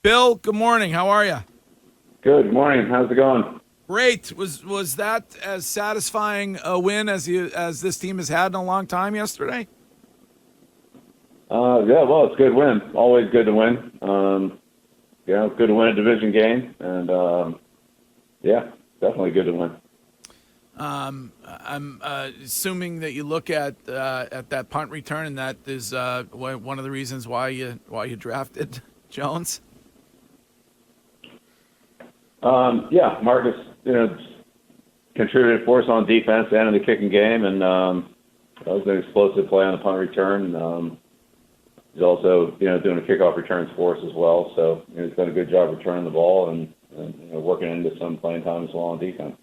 Bill, good morning. How are you? Good morning. How's it going? Great. Was that as satisfying a win as this team has had in a long time yesterday? Yeah, well, it's a good win. Always good to win. It's good to win a division game, and yeah, definitely good to win. I'm assuming that you look at that punt return, and that is one of the reasons why you drafted Jones. Yeah, Marcus, contributed for us on defense and in the kicking game, and that was an explosive play on the punt return. He's also, doing the kickoff returns for us as well. So he's done a good job returning the ball and working into some playing time as well on defense.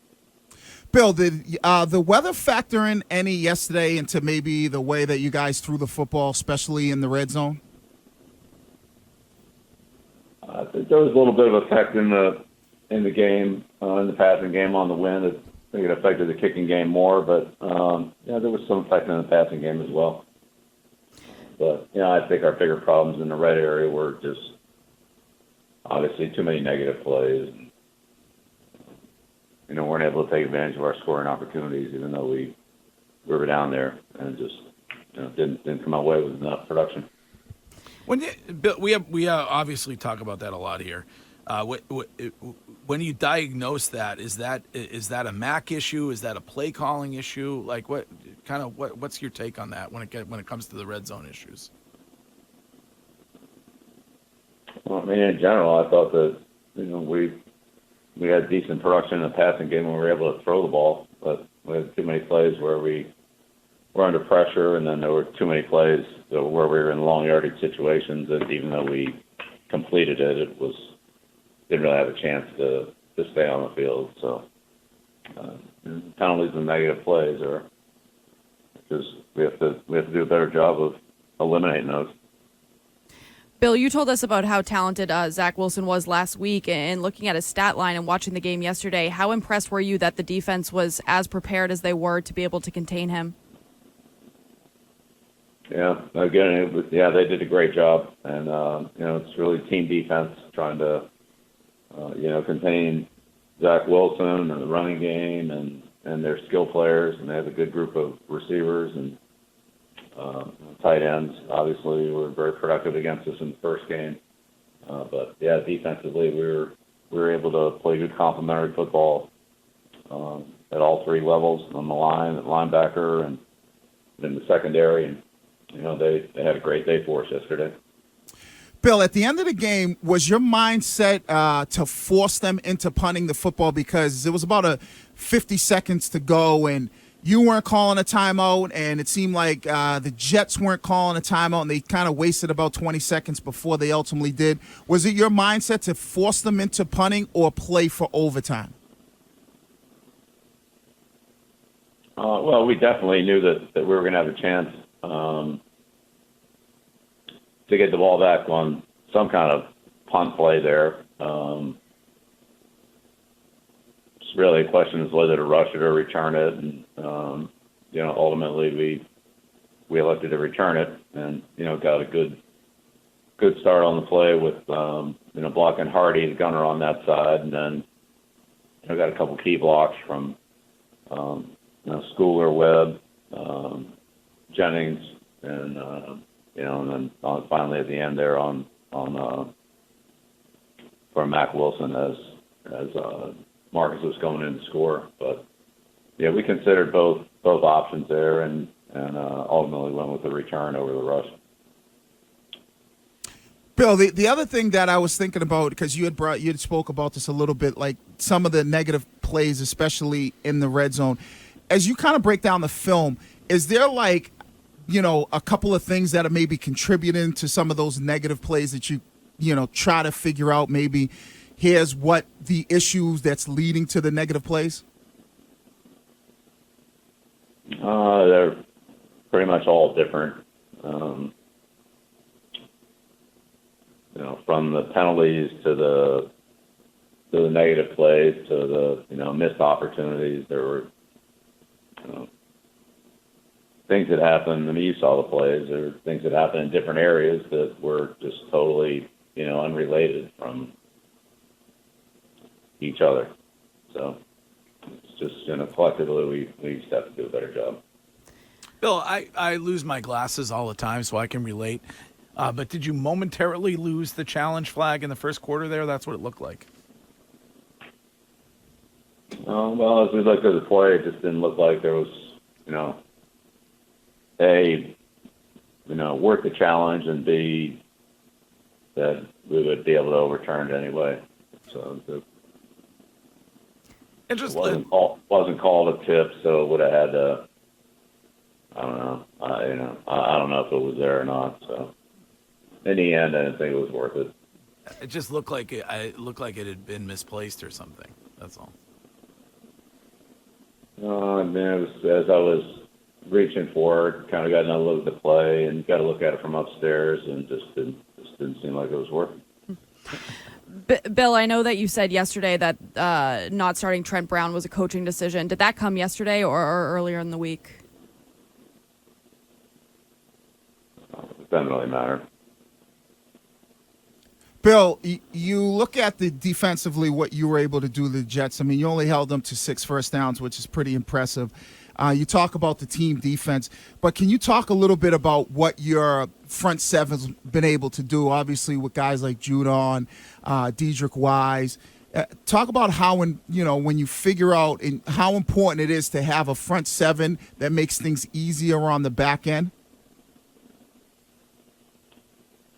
Bill, did the weather factor in any yesterday into maybe the way that you guys threw the football, especially in the red zone? I think there was a little bit of effect in the game, in the passing game on the win. I think it affected the kicking game more, but there was some effect in the passing game as well. But I think our bigger problems in the red area were just obviously too many negative plays. Weren't able to take advantage of our scoring opportunities, even though we were down there, and just didn't come away with enough production. Bill, we obviously talk about that a lot here. When you diagnose that, is that a MAC issue? Is that a play calling issue? Like what's your take on that when it comes to the red zone issues? Well, I mean, in general, I thought that we had decent production in the passing game when we were able to throw the ball, but we had too many plays where we were under pressure, and then there were too many plays where we were in long yardage situations that even though we completed it, didn't really have a chance to stay on the field. So penalties and negative plays are just we have to do a better job of eliminating those. Bill, you told us about how talented Zach Wilson was last week, and looking at his stat line and watching the game yesterday, how impressed were you that the defense was as prepared as they were to be able to contain him? Yeah, again, they did a great job, and it's really team defense trying to contain Zach Wilson and the running game and their skill players, and they have a good group of receivers and tight ends. Obviously, were very productive against us in the first game, but defensively we were able to play good complementary football at all three levels, on the line, at linebacker, and in the secondary, and they had a great day for us yesterday. Bill, at the end of the game, was your mindset to force them into punting the football because it was about 50 seconds to go and you weren't calling a timeout, and it seemed like the Jets weren't calling a timeout, and they kind of wasted about 20 seconds before they ultimately did. Was it your mindset to force them into punting or play for overtime? Well, we definitely knew that we were going to have a chance to get the ball back on some kind of punt play there. It's really a question is whether to rush it or return it, and ultimately we elected to return it, and got a good start on the play with blocking Hardy, the gunner on that side, and then got a couple key blocks from Schooler, Webb, Jennings, and then finally at the end there for Mac Wilson as Marcus was going in to score. But we considered both options there, and ultimately went with the return over the rush. Bill, the other thing that I was thinking about, because you had spoke about this a little bit, like some of the negative plays, especially in the red zone. As you kind of break down the film, is there a couple of things that are maybe contributing to some of those negative plays that you try to figure out? Maybe here's what the issues that's leading to the negative plays. They're pretty much all different. From the penalties to the negative plays to the missed opportunities. There were things that happened. I mean, you saw the plays. There were things that happened in different areas that were just totally unrelated from each other. So it's just, collectively we just have to do a better job. Bill, I lose my glasses all the time, so I can relate. But did you momentarily lose the challenge flag in the first quarter there? That's what it looked like. Well, as we looked at the play, it just didn't look like there was, A, worth the challenge, and B, that we would be able to overturn it anyway. So And just wasn't called a tip, so it would have had to. I don't know. I don't know if it was there or not. So in the end, I didn't think it was worth it. it just looked like it looked like it had been misplaced or something. That's all. I mean, it was, as I was reaching for it, kind of got another look at the play and got to look at it from upstairs, and just didn't seem like it was working. Bill, I know that you said yesterday that not starting Trent Brown was a coaching decision. Did that come yesterday or earlier in the week? It doesn't really matter. Bill, you look at the defensively what you were able to do to the Jets. I mean, you only held them to 6 first downs, which is pretty impressive. You talk about the team defense, but can you talk a little bit about what your front seven's been able to do, obviously with guys like Judon, Dedrick Wise. Talk about how, when you figure out how important it is to have a front seven that makes things easier on the back end.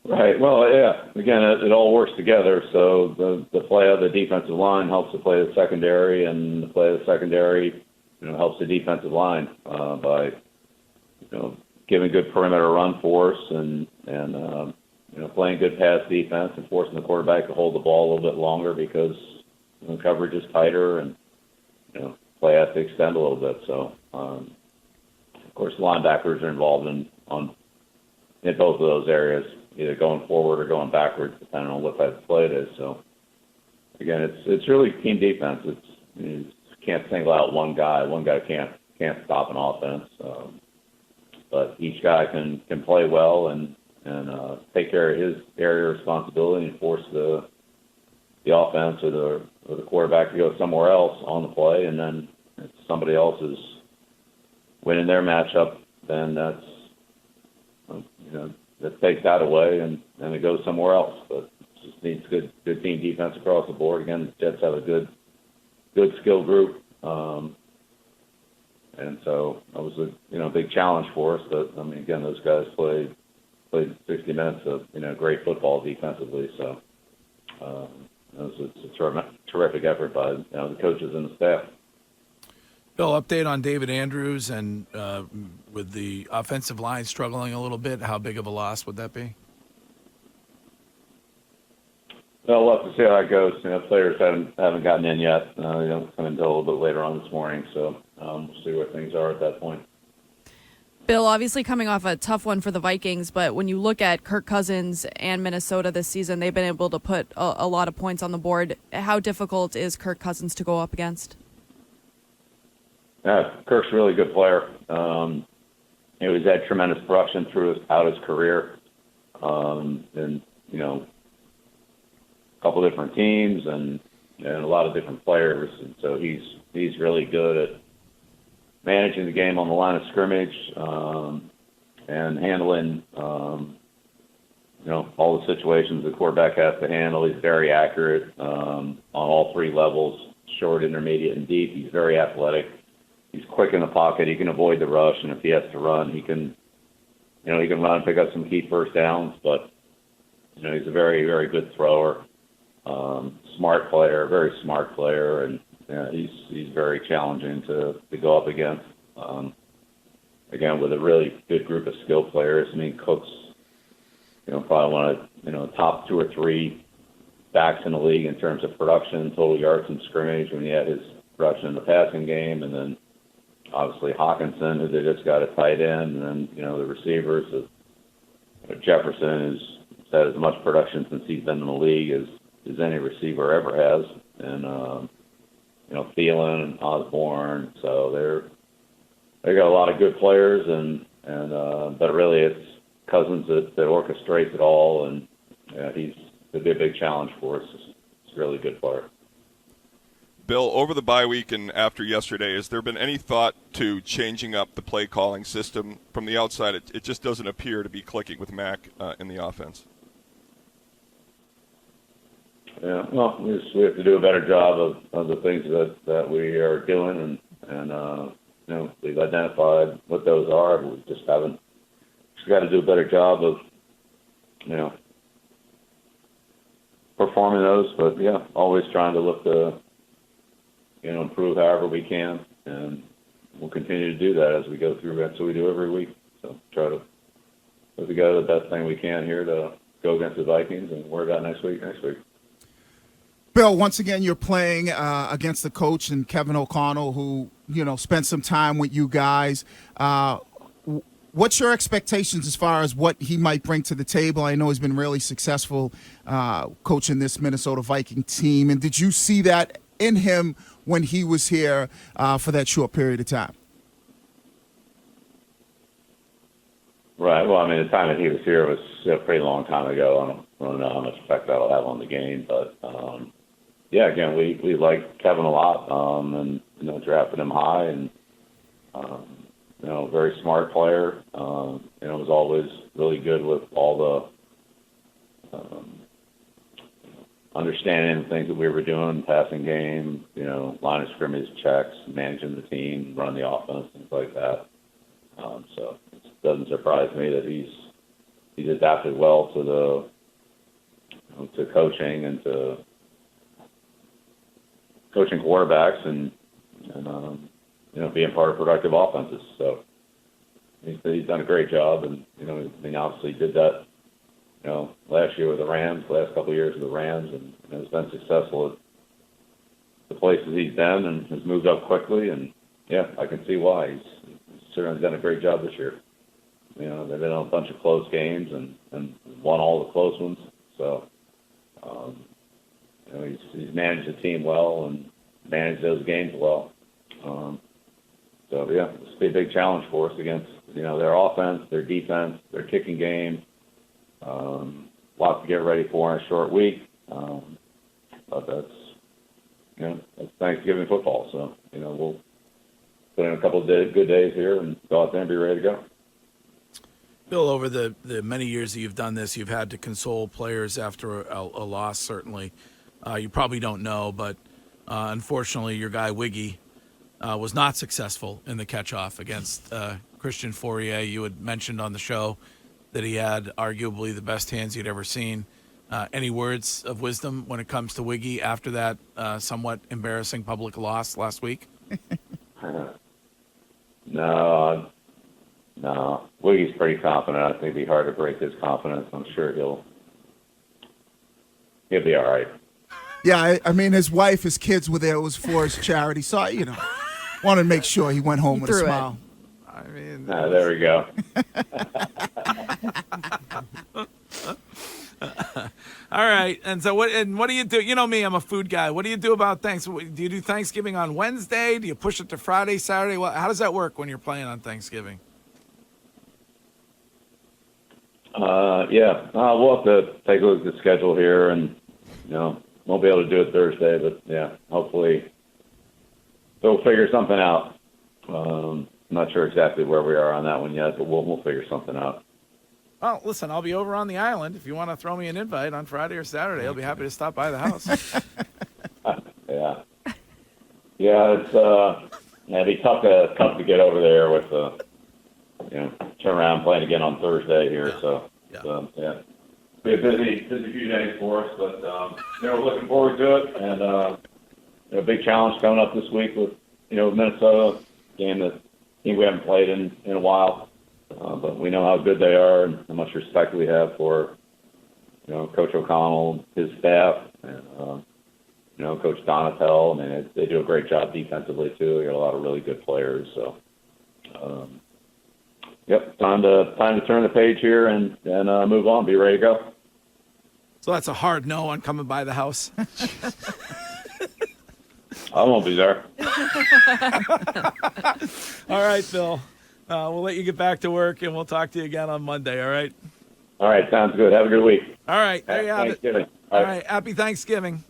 Right. Well, yeah. Again, it all works together. So the play of the defensive line helps the play of the secondary, and the play of the secondary, helps the defensive line by, giving good perimeter run force and playing good pass defense and forcing the quarterback to hold the ball a little bit longer because coverage is tighter and play has to extend a little bit. So of course, linebackers are involved in both of those areas, either going forward or going backwards, depending on what type of play it is. So again, it's really team defense. You can't single out one guy. One guy can't stop an offense, but each guy can play well and take care of his area of responsibility and force the offense or the quarterback to go somewhere else on the play. And then if somebody else is winning their matchup, then that takes that away and it goes somewhere else. But it just needs good team defense across the board. Again, the Jets have a good skill group, and so that was a big challenge for us. But I mean, again, those guys played 60 minutes of great football defensively. So it was a terrific effort by the coaches and the staff. Bill, update on David Andrews and with the offensive line struggling a little bit. How big of a loss would that be? Well, we'll have to see how it goes. Players haven't gotten in yet. They don't come until a little bit later on this morning. So we'll see where things are at that point. Bill, obviously coming off a tough one for the Vikings, but when you look at Kirk Cousins and Minnesota this season, they've been able to put a lot of points on the board. How difficult is Kirk Cousins to go up against? Yeah, Kirk's a really good player. He's had tremendous production throughout his career, and a couple different teams and a lot of different players, and so he's really good at managing the game on the line of scrimmage and handling all the situations the quarterback has to handle. He's very accurate on all three levels, short, intermediate, and deep. He's very athletic. He's quick in the pocket. He can avoid the rush, and if he has to run, he can run and pick up some key first downs. But he's a very, very good thrower, smart player, very smart player, and he's very challenging to go up against. Again, with a really good group of skill players. I mean, Cook's probably one of top 2 or 3 backs in the league in terms of production, total yards and scrimmage when he had his production in the passing game, and then obviously Hawkinson, who they just got a tight end, and then the receivers. Jefferson has had as much production since he's been in the league as any receiver ever has, and Thielen and Osborne. So they got a lot of good players, but really it's Cousins that orchestrates it all, and he's it'd be a big challenge for us. It's a really good player. Bill, over the bye week and after yesterday, has there been any thought to changing up the play calling system? From the outside, it just doesn't appear to be clicking with Mac in the offense. Yeah, well, we have to do a better job of the things that we are doing, and we've identified what those are. We just got to do a better job of performing those. But yeah, always trying to look to improve however we can, and we'll continue to do that as we go through. That's what we do every week. So try to put together the best thing we can here to go against the Vikings and worry about next week. Bill, once again, you're playing against the coach and Kevin O'Connell, who spent some time with you guys. What's your expectations as far as what he might bring to the table? I know he's been really successful coaching this Minnesota Viking team, and did you see that in him when he was here for that short period of time? Right. Well, I mean, the time that he was here was a pretty long time ago. I don't know how much effect that'll have on the game, but yeah, again, we like Kevin a lot, and drafted him high, and very smart player. Was always really good with all the understanding the things that we were doing, passing game, line of scrimmage checks, managing the team, running the offense, things like that. So it doesn't surprise me that he's adapted well to to coaching and to coaching quarterbacks and being part of productive offenses. So he's done a great job, and he obviously did that last year with the Rams, last couple of years with the Rams, and has been successful at the places he's been and has moved up quickly. And yeah, I can see why. He's certainly done a great job this year. They've been on a bunch of close games and won all the close ones. So he's managed the team well and managed those games well. So yeah, this will be a big challenge for us against their offense, their defense, their kicking game. Lots to get ready for in a short week, but that's Thanksgiving football. So we'll put in a couple of good days here and go out there and be ready to go. Bill, over the many years that you've done this, you've had to console players after a loss. Certainly, you probably don't know, but unfortunately, your guy Wiggy was not successful in the catch-off against Christian Fauria. You had mentioned on the show that he had arguably the best hands you'd ever seen. Any words of wisdom when it comes to Wiggy after that somewhat embarrassing public loss last week? No. Wiggy's pretty confident. I think it'd be hard to break his confidence. I'm sure he'll be all right. Yeah, I mean, his wife, his kids were there. It was for his charity. So, wanted to make sure he went home with a smile. I mean, there we go. all right. And so what do you do? You know me, I'm a food guy. What do you do about Thanksgiving? Do you do Thanksgiving on Wednesday? Do you push it to Friday, Saturday? How does that work when you're playing on Thanksgiving? Yeah. We'll have to take a look at the schedule here, and won't be able to do it Thursday, but yeah, hopefully they'll figure something out. I'm not sure exactly where we are on that one yet, but we'll figure something out. Well, listen, I'll be over on the island. If you want to throw me an invite on Friday or Saturday, I'll be happy to stop by the house. Yeah. Yeah, it'd be tough to get over there with turn around playing again on Thursday here. Yeah. So yeah, be a busy few days for us, but we're looking forward to it, and a big challenge coming up this week with Minnesota, game that we haven't played in a while, but we know how good they are and how much respect we have for Coach O'Connell, his staff, and Coach Donatel. I mean, they do a great job defensively too. They got a lot of really good players. So, yep, time to turn the page here and move on. Be ready to go. So that's a hard no on coming by the house. I won't be there. All right, Bill. We'll let you get back to work, and we'll talk to you again on Monday. All right. All right, sounds good. Have a good week. All right, there you have it. Thanksgiving. All right. Happy Thanksgiving.